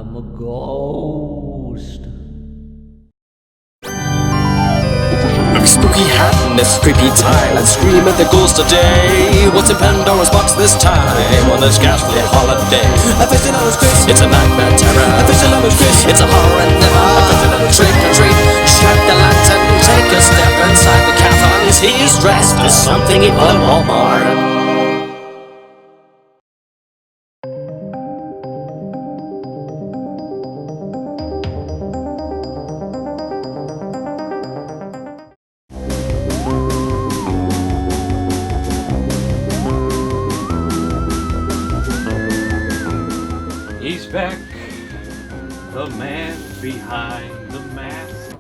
I'm a ghost. Spooky hat in this creepy time. Let's scream at the ghost today. What's in Pandora's box this time on this ghastly holiday? Aficionados Chris, it's a nightmare terror. Aficionados Chris, it's a horror endeavor. Trick or treat, shut the lantern, take a step inside the caverns. He's dressed as something he bought at Walmart. He's back, the man behind the mask.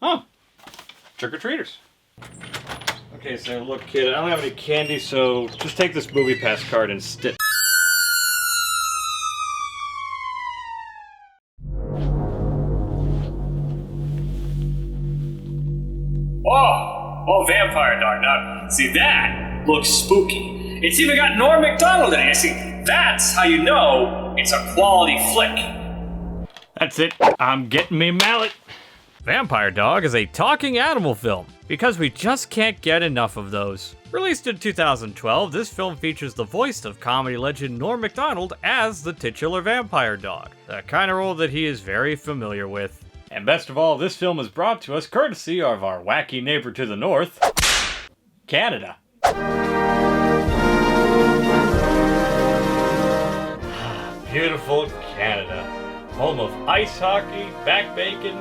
Oh, trick-or-treaters. Okay, so look, kid, I don't have any candy, so just take this movie pass card and stick. Oh, vampire dog. Now, see, that looks spooky. It's even got Norm Macdonald in it. See, that's how you know it's a quality flick. That's it, I'm getting me mallet. Vampire Dog is a talking animal film, because we just can't get enough of those. Released in 2012, this film features the voice of comedy legend Norm Macdonald as the titular vampire dog, the kind of role that he is very familiar with. And best of all, this film is brought to us courtesy of our wacky neighbor to the north, Canada. Beautiful Canada, home of ice hockey, back bacon,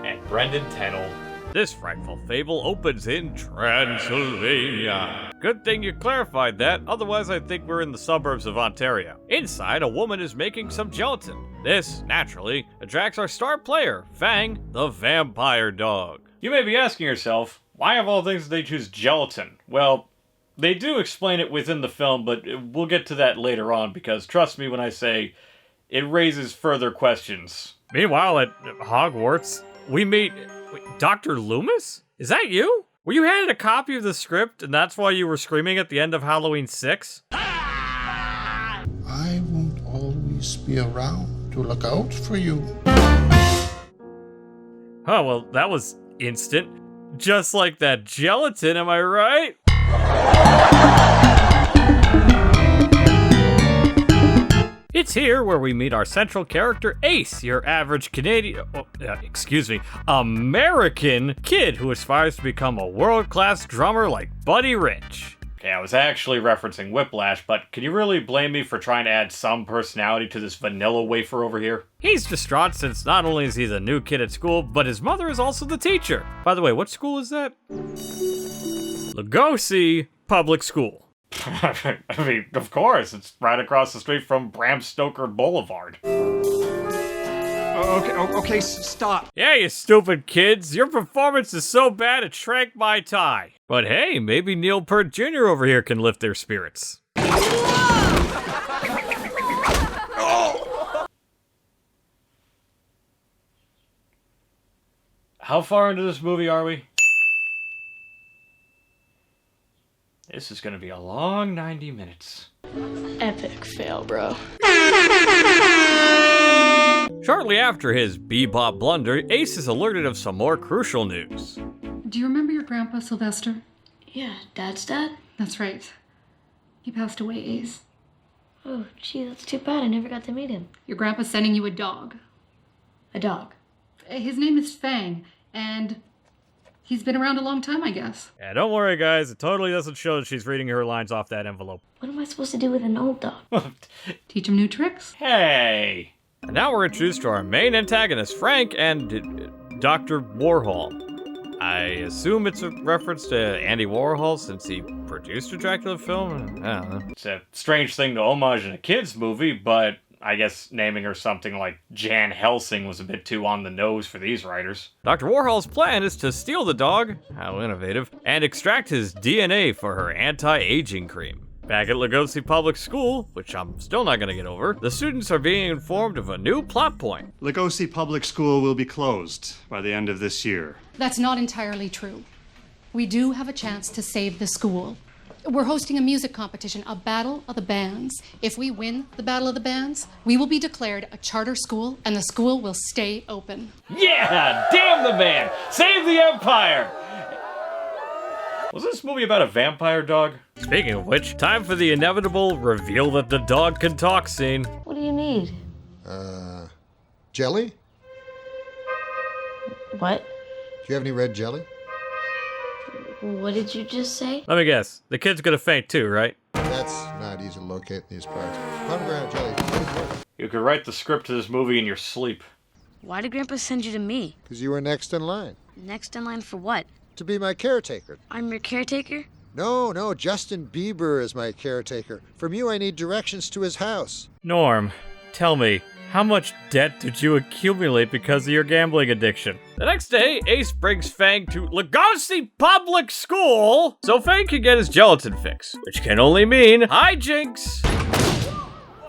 and Brendan Tennell. This frightful fable opens in Transylvania. Good thing you clarified that, otherwise I think we're in the suburbs of Ontario. Inside, a woman is making some gelatin. This, naturally, attracts our star player, Fang, the vampire dog. You may be asking yourself, why of all things did they choose gelatin? Well, they do explain it within the film, but we'll get to that later on, because trust me when I say it raises further questions. Meanwhile, at Hogwarts, we meet Dr. Loomis? Is that you? Were you handed a copy of the script, and that's why you were screaming at the end of Halloween 6? I won't always be around to look out for you. Oh, well, that was instant. Just like that gelatin, am I right? It's here where we meet our central character, Ace, your average American kid who aspires to become a world-class drummer like Buddy Rich. Okay, I was actually referencing Whiplash, but can you really blame me for trying to add some personality to this vanilla wafer over here? He's distraught since not only is he the new kid at school, but his mother is also the teacher. By the way, what school is that? Lugosi Public School. I mean, of course, it's right across the street from Bram Stoker Boulevard. Okay, stop. Yeah, you stupid kids. Your performance is so bad it shrank my tie. But hey, maybe Neil Peart Jr. over here can lift their spirits. How far into this movie are we? This is gonna be a long 90 minutes. Epic fail, bro. Shortly after his bebop blunder, Ace is alerted of some more crucial news. Do you remember your grandpa, Sylvester? Yeah, Dad's dad? That's right. He passed away, Ace. Oh, gee, that's too bad. I never got to meet him. Your grandpa's sending you a dog. A dog? His name is Fang, and he's been around a long time, I guess. Yeah, don't worry, guys. It totally doesn't show that she's reading her lines off that envelope. What am I supposed to do with an old dog? Teach him new tricks. Hey! And now we're introduced to our main antagonist, Frank, and Dr. Warhol. I assume it's a reference to Andy Warhol since he produced a Dracula film? I don't know. It's a strange thing to homage in a kid's movie, but I guess naming her something like Jan Helsing was a bit too on the nose for these writers. Dr. Warhol's plan is to steal the dog, how innovative, and extract his DNA for her anti-aging cream. Back at Lugosi Public School, which I'm still not gonna get over, the students are being informed of a new plot point. Lugosi Public School will be closed by the end of this year. That's not entirely true. We do have a chance to save the school. We're hosting a music competition, a battle of the bands. If we win the battle of the bands, we will be declared a charter school, and the school will stay open. Yeah! Damn the man! Save the Empire! Was this movie about a vampire dog? Speaking of which, time for the inevitable reveal that the dog can talk scene. What do you need? Jelly? What? Do you have any red jelly? What did you just say? Let me guess, the kid's gonna faint too, right? That's not easy to locate in these parts. Pomegranate jelly. You could write the script to this movie in your sleep. Why did Grandpa send you to me? Because you were next in line. Next in line for what? To be my caretaker. I'm your caretaker? No, Justin Bieber is my caretaker. From you, I need directions to his house. Norm, tell me, how much debt did you accumulate because of your gambling addiction? The next day, Ace brings Fang to Lugosi Public School so Fang can get his gelatin fix, which can only mean hijinks.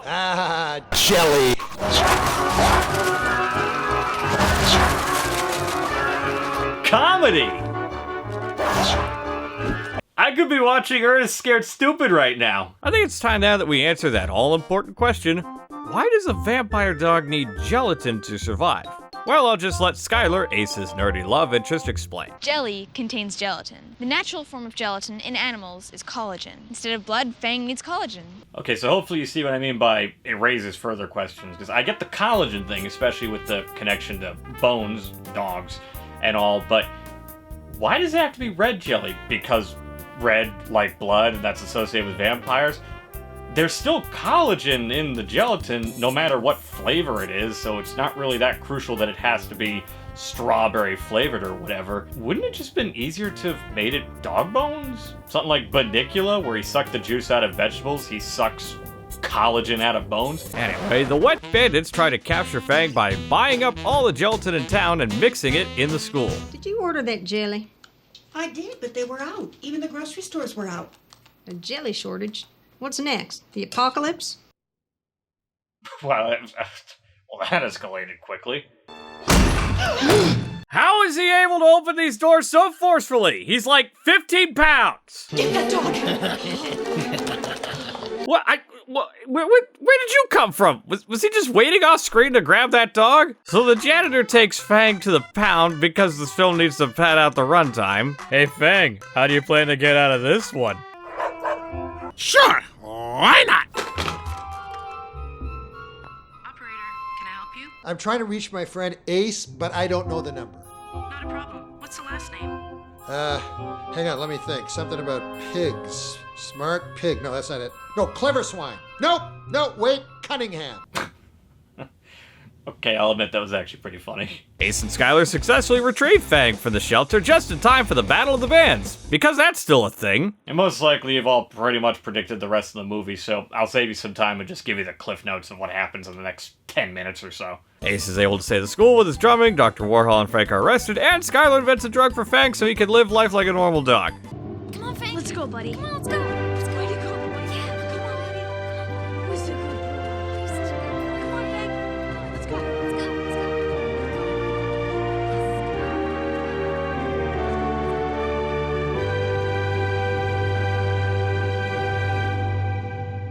Ah, jelly. Comedy! I could be watching Ernest Scared Stupid right now. I think it's time now that we answer that all-important question. Why does a vampire dog need gelatin to survive? Well, I'll just let Skylar, Ace's nerdy love interest, explain. Jelly contains gelatin. The natural form of gelatin in animals is collagen. Instead of blood, Fang needs collagen. Okay, so hopefully you see what I mean by it raises further questions, because I get the collagen thing, especially with the connection to bones, dogs, and all, but why does it have to be red jelly? Because red, like blood, and that's associated with vampires? There's still collagen in the gelatin, no matter what flavor it is, so it's not really that crucial that it has to be strawberry flavored or whatever. Wouldn't it just been easier to have made it dog bones? Something like Banicula, where he sucked the juice out of vegetables, he sucks collagen out of bones. Anyway, the wet bandits try to capture Fang by buying up all the gelatin in town and mixing it in the school. Did you order that jelly? I did, but they were out. Even the grocery stores were out. A jelly shortage? What's next? The apocalypse? Well, that escalated quickly. How is he able to open these doors so forcefully? He's like 15 pounds. Get that dog! Where did you come from? Was he just waiting off screen to grab that dog? So the janitor takes Fang to the pound because this film needs to pad out the runtime. Hey Fang, how do you plan to get out of this one? Sure, why not? Operator, can I help you? I'm trying to reach my friend Ace, but I don't know the number. Not a problem. What's the last name? Hang on, let me think. Something about pigs. Smart pig. No, that's not it. No, clever swine. No, wait, Cunningham. Okay, I'll admit that was actually pretty funny. Ace and Skylar successfully retrieve Fang from the shelter just in time for the Battle of the Bands, because that's still a thing. And most likely you've all pretty much predicted the rest of the movie, so I'll save you some time and just give you the cliff notes of what happens in the next 10 minutes or so. Ace is able to save the school with his drumming, Dr. Warhol and Frank are arrested, and Skylar invents a drug for Fang so he can live life like a normal dog. Come on, Fang. Let's go, buddy. Come on, let's go. Let's go. Way to go. Yeah, come on, baby. Come on. We're so good. Come on, Fang. Come on, let's go. Let's go. Let's go.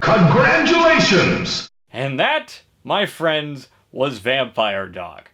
Congratulations! And that, my friends, was Vampire Dog.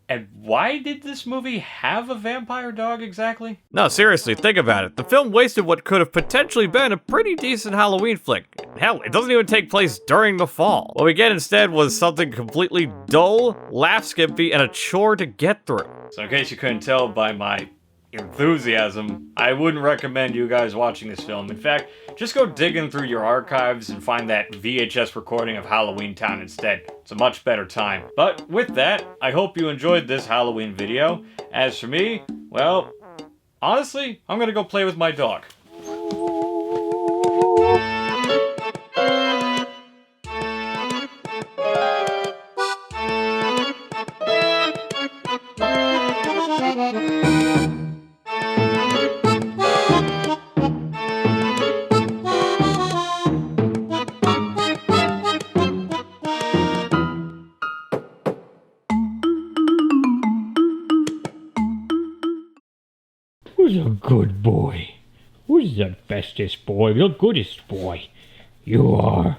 And why did this movie have a vampire dog exactly? No, seriously, think about it. The film wasted what could have potentially been a pretty decent Halloween flick. Hell, it doesn't even take place during the fall. What we get instead was something completely dull, laugh-skimpy, and a chore to get through. So in case you couldn't tell by my enthusiasm, I wouldn't recommend you guys watching this film. In fact, just go digging through your archives and find that VHS recording of Halloween Town instead. It's a much better time. But with that, I hope you enjoyed this Halloween video. As for me, well, honestly, I'm gonna go play with my dog. Who's a good boy? Who's the bestest boy, the goodest boy. You are.